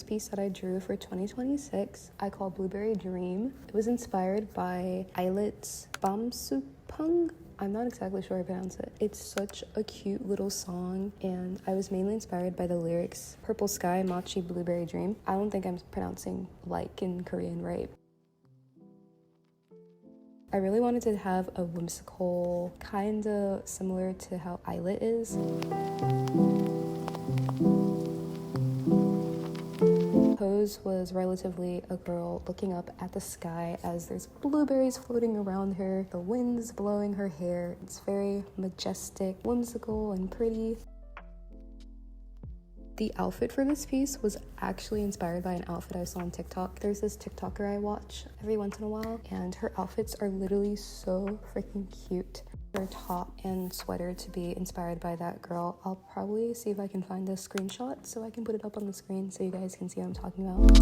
first piece that I drew for 2026 I call Blueberry Dream. It was inspired by Eilit's Bamsupung. I'm not exactly sure how to pronounce it. It's such a cute little song, and I was mainly inspired by the lyrics Purple Sky, Mochi, Blueberry Dream. I don't think I'm pronouncing like in Korean right. I really wanted to have a whimsical, kinda similar to how Eilert is. Pose was relatively a girl looking up at the sky as there's blueberries floating around her, the wind's blowing her hair. It's very majestic, whimsical, and pretty. The outfit for this piece was actually inspired by an outfit I saw on TikTok. There's this TikToker I watch every once in a while, and her outfits are literally so freaking cute. Her top and sweater to be inspired by that girl. I'll probably see if I can find a screenshot so I can put it up on the screen so you guys can see what I'm talking about.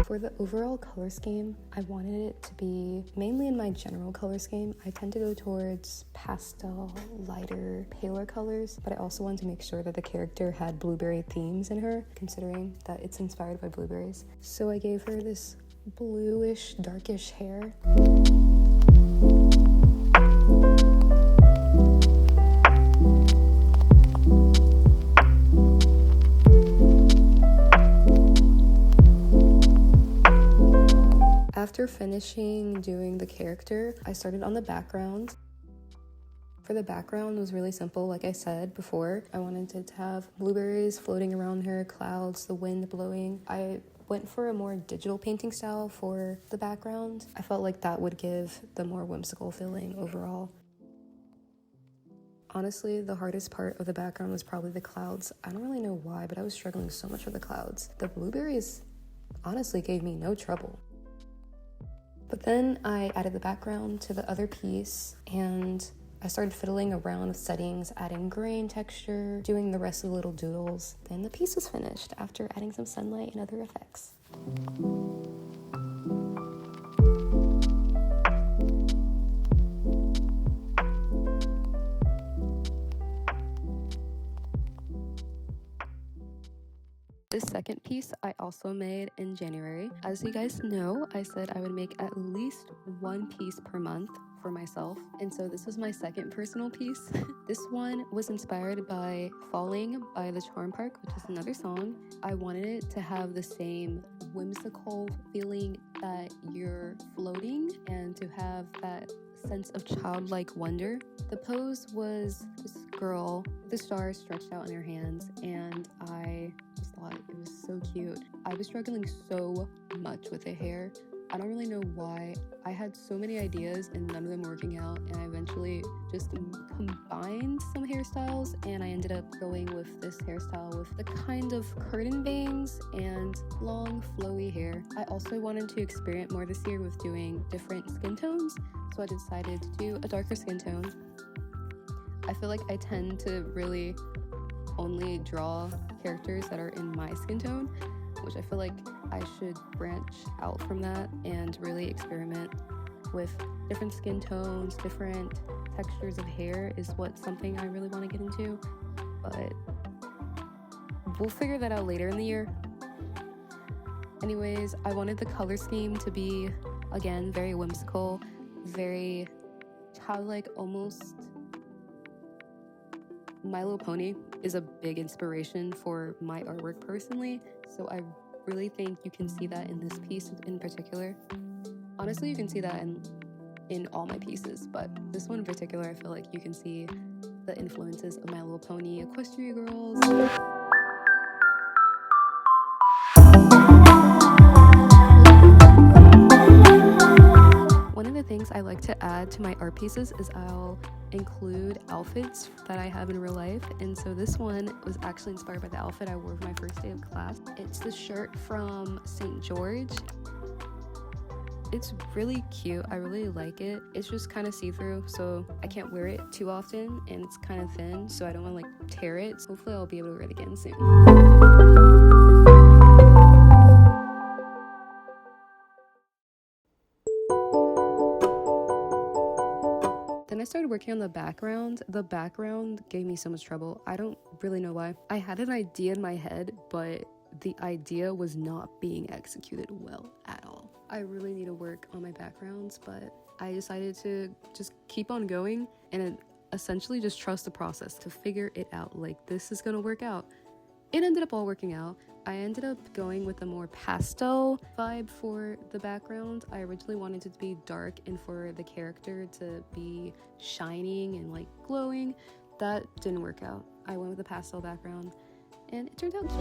For the overall color scheme, I wanted it to be mainly in my general color scheme. I tend to go towards pastel, lighter, paler colors, but I also wanted to make sure that the character had blueberry themes in her, considering that it's inspired by blueberries. So I gave her this bluish, darkish hair. After finishing doing the character, I started on the background. For the background, it was really simple. Like I said before, I wanted it to have blueberries floating around her, clouds, the wind blowing. I went for a more digital painting style for the background. I felt like that would give the more whimsical feeling overall. Honestly, the hardest part of the background was probably the clouds. I don't really know why, but I was struggling so much with the clouds. The blueberries honestly gave me no trouble. But then I added the background to the other piece, and I started fiddling around with settings, adding grain texture, doing the rest of the little doodles. Then the piece was finished after adding some sunlight and other effects. This second piece I also made in January. As you guys know, I said I would make at least one piece per month for myself, and so this was my second personal piece. This one was inspired by Falling by the Charm Park, which is another song. I wanted it to have the same whimsical feeling that you're floating and to have that sense of childlike wonder. The pose was this girl with the stars stretched out in her hands, and I just thought it was so cute. I was struggling so much with the hair. I don't really know why. I had so many ideas and none of them working out, and I eventually just combined some hairstyles, and I ended up going with this hairstyle with the kind of curtain bangs and long flowy hair. I also wanted to experiment more this year with doing different skin tones, so I decided to do a darker skin tone. I feel like I tend to really only draw characters that are in my skin tone, which I feel like I should branch out from that and really experiment with different skin tones, different textures of hair is something I really want to get into, but we'll figure that out later in the year. Anyways, I wanted the color scheme to be, again, very whimsical, very childlike, almost. My Little Pony is a big inspiration for my artwork personally, so I really think you can see that in this piece in particular. Honestly, you can see that in all my pieces, but this one in particular, I feel like you can see the influences of My Little Pony, Equestria Girls. One of the things I like to add to my art pieces is I'll include outfits that I have in real life, and so this one was actually inspired by the outfit I wore for my first day of class. It's the shirt from St. George. It's really cute. I really like it. It's just kind of see-through, so I can't wear it too often, and it's kind of thin, so I don't want to like tear it. So hopefully I'll be able to wear it again soon. Then I started working on the background gave me so much trouble. I don't really know why. I had an idea in my head, but the idea was not being executed well at all. I really need to work on my backgrounds, but I decided to just keep on going and essentially just trust the process to figure it out. Like, this is gonna work out. It ended up all working out. I ended up going with a more pastel vibe for the background. I originally wanted it to be dark and for the character to be shining and like glowing. That didn't work out. I went with a pastel background and it turned out cute.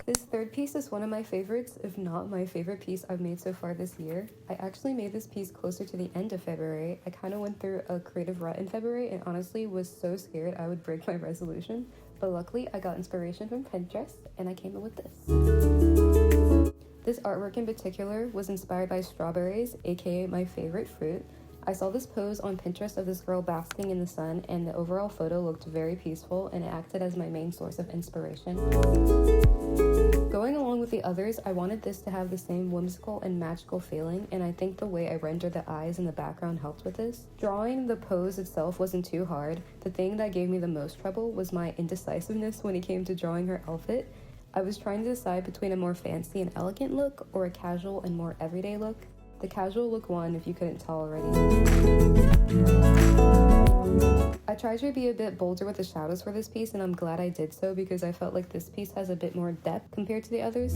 This third piece is one of my favorites, if not my favorite piece I've made so far this year. I actually made this piece closer to the end of February. I kind of went through a creative rut in February and honestly was so scared I would break my resolution. But luckily I got inspiration from Pinterest and I came up with this. This artwork in particular was inspired by strawberries, aka my favorite fruit. I saw this pose on Pinterest of this girl basking in the sun and the overall photo looked very peaceful and it acted as my main source of inspiration. Going along with the others, I wanted this to have the same whimsical and magical feeling, and I think the way I rendered the eyes in the background helped with this. Drawing the pose itself wasn't too hard. The thing that gave me the most trouble was my indecisiveness when it came to drawing her outfit. I was trying to decide between a more fancy and elegant look or a casual and more everyday look. The casual look won, if you couldn't tell already. I tried to be a bit bolder with the shadows for this piece, and I'm glad I did so because I felt like this piece has a bit more depth compared to the others.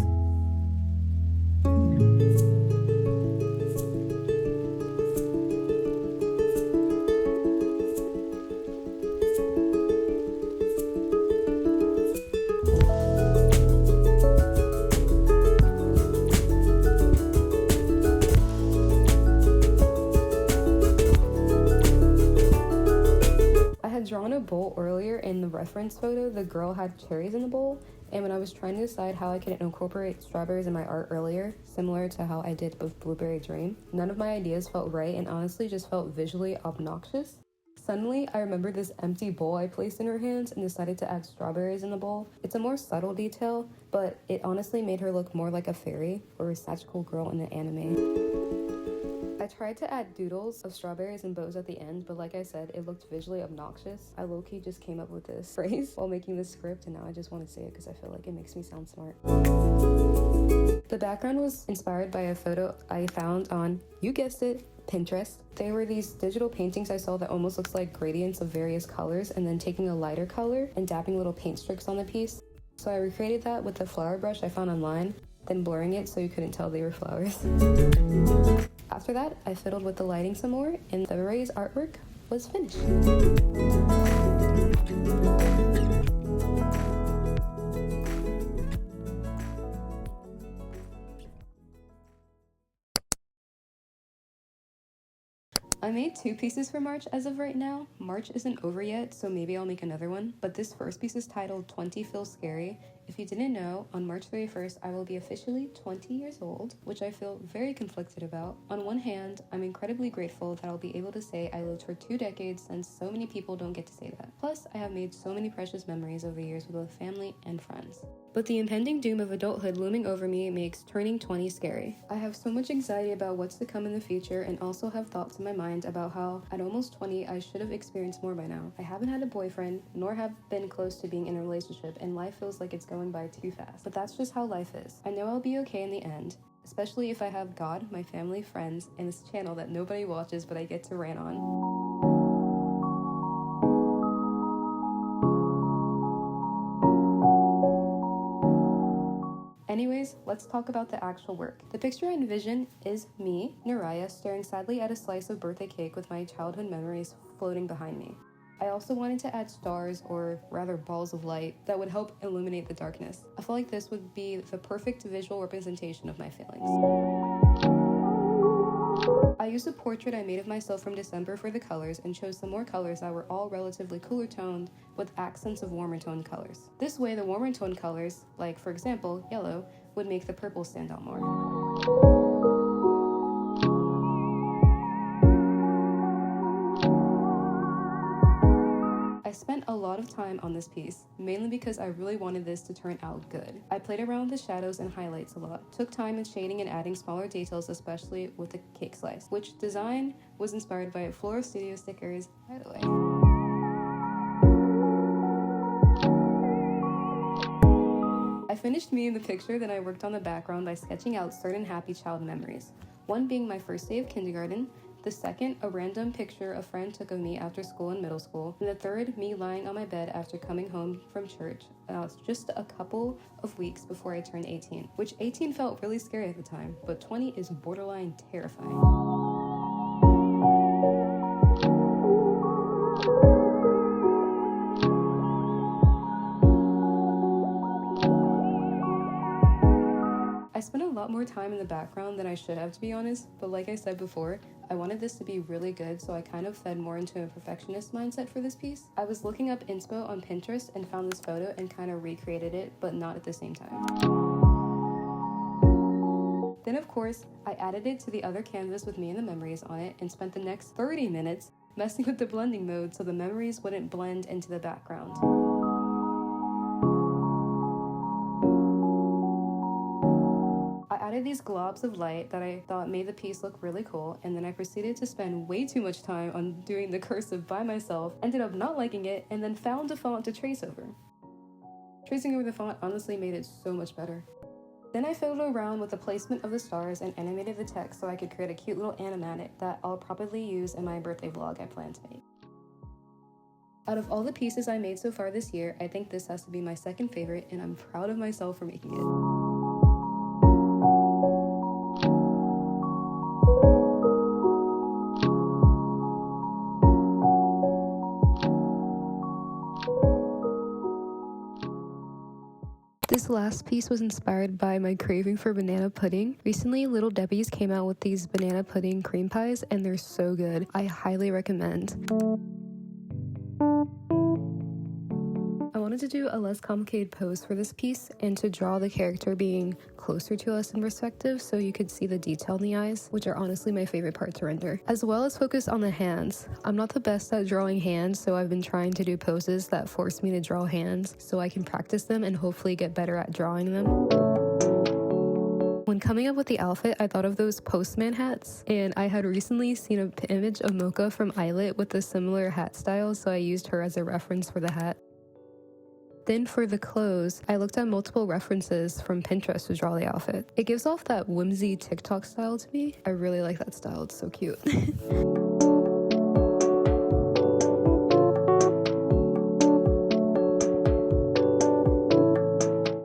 Drawn a bowl earlier. In the reference photo, the girl had cherries in the bowl, and when I was trying to decide how I could incorporate strawberries in my art earlier, similar to how I did with Blueberry Dream, none of my ideas felt right and honestly just felt visually obnoxious. Suddenly, I remembered this empty bowl I placed in her hands and decided to add strawberries in the bowl. It's a more subtle detail, but it honestly made her look more like a fairy or a magical girl in the anime. I tried to add doodles of strawberries and bows at the end, but like I said, it looked visually obnoxious. I low-key just came up with this phrase while making this script, and now I just want to say it because I feel like it makes me sound smart. The background was inspired by a photo I found on, you guessed it, Pinterest. They were these digital paintings I saw that almost looks like gradients of various colors and then taking a lighter color and dabbing little paint streaks on the piece. So I recreated that with the flower brush I found online, then blurring it so you couldn't tell they were flowers. After that, I fiddled with the lighting some more, and the raised artwork was finished. I made 2 pieces for March as of right now. March isn't over yet, so maybe I'll make another one, but this first piece is titled 20 Feels Scary. If you didn't know, on March 31st, I will be officially 20 years old, which I feel very conflicted about. On one hand, I'm incredibly grateful that I'll be able to say I lived for 2 decades since so many people don't get to say that. Plus, I have made so many precious memories over the years with both family and friends. But the impending doom of adulthood looming over me makes turning 20 scary. I have so much anxiety about what's to come in the future and also have thoughts in my mind about how at almost 20 I should have experienced more by now. I haven't had a boyfriend, nor have been close to being in a relationship, and life feels like it's going by too fast. But that's just how life is. I know I'll be okay in the end, especially if I have God, my family, friends, and this channel that nobody watches but I get to rant on. Anyways, let's talk about the actual work. The picture I envision is me, Neriah, staring sadly at a slice of birthday cake with my childhood memories floating behind me. I also wanted to add stars, or rather balls of light, that would help illuminate the darkness. I felt like this would be the perfect visual representation of my feelings. I used a portrait I made of myself from December for the colors and chose some more colors that were all relatively cooler toned with accents of warmer toned colors. This way the warmer toned colors, like for example yellow, would make the purple stand out more. I spent a lot of time on this piece, mainly because I really wanted this to turn out good. I played around with the shadows and highlights a lot, took time in shading and adding smaller details, especially with the cake slice, which design was inspired by Floral Studio stickers, by the way. I finished me in the picture, then I worked on the background by sketching out certain happy child memories. One being my first day of kindergarten, the second, a random picture a friend took of me after school in middle school, and the third, me lying on my bed after coming home from church just a couple of weeks before I turned 18, which 18 felt really scary at the time, but 20 is borderline terrifying. I spent a lot more time in the background than I should have, to be honest, but like I said before, I wanted this to be really good, so I kind of fed more into a perfectionist mindset for this piece. I was looking up inspo on Pinterest and found this photo and kind of recreated it, but not at the same time. Then of course, I added it to the other canvas with me and the memories on it and spent the next 30 minutes messing with the blending mode so the memories wouldn't blend into the background. I added these globs of light that I thought made the piece look really cool, and then I proceeded to spend way too much time on doing the cursive by myself, ended up not liking it, and then found a font to trace over. Tracing over the font honestly made it so much better. Then I fiddled around with the placement of the stars and animated the text so I could create a cute little animatic that I'll probably use in my birthday vlog I plan to make. Out of all the pieces I made so far this year, I think this has to be my second favorite, and I'm proud of myself for making it. This last piece was inspired by my craving for banana pudding. Recently, Little Debbie's came out with these banana pudding cream pies, and they're so good. I highly recommend. I wanted to do a less complicated pose for this piece and to draw the character being closer to us in perspective so you could see the detail in the eyes, which are honestly my favorite part to render, as well as focus on the hands. I'm not the best at drawing hands, so I've been trying to do poses that force me to draw hands so I can practice them and hopefully get better at drawing them. When coming up with the outfit, I thought of those postman hats, and I had recently seen an image of Mocha from Eyelet with a similar hat style, so I used her as a reference for the hat. Then for the clothes, I looked at multiple references from Pinterest to draw the outfit. It gives off that whimsy TikTok style to me. I really like that style, it's so cute.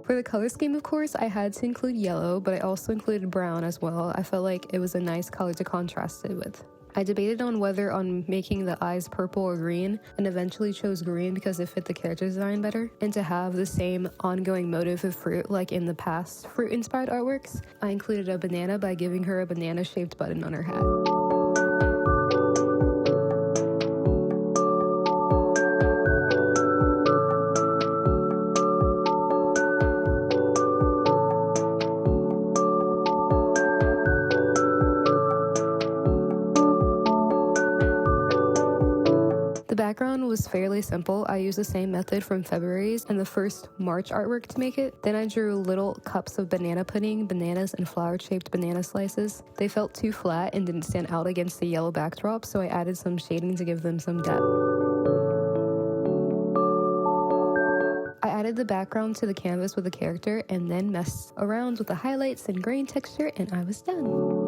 For the color scheme, of course, I had to include yellow, but I also included brown as well. I felt like it was a nice color to contrast it with. I debated on whether on making the eyes purple or green, and eventually chose green because it fit the character design better. And to have the same ongoing motive of fruit like in the past fruit-inspired artworks, I included a banana by giving her a banana-shaped button on her hat. The background was fairly simple. I used the same method from February's and the first March artwork to make it. Then I drew little cups of banana pudding, bananas, and flower-shaped banana slices. They felt too flat and didn't stand out against the yellow backdrop, so I added some shading to give them some depth. I added the background to the canvas with the character and then messed around with the highlights and grain texture, and I was done.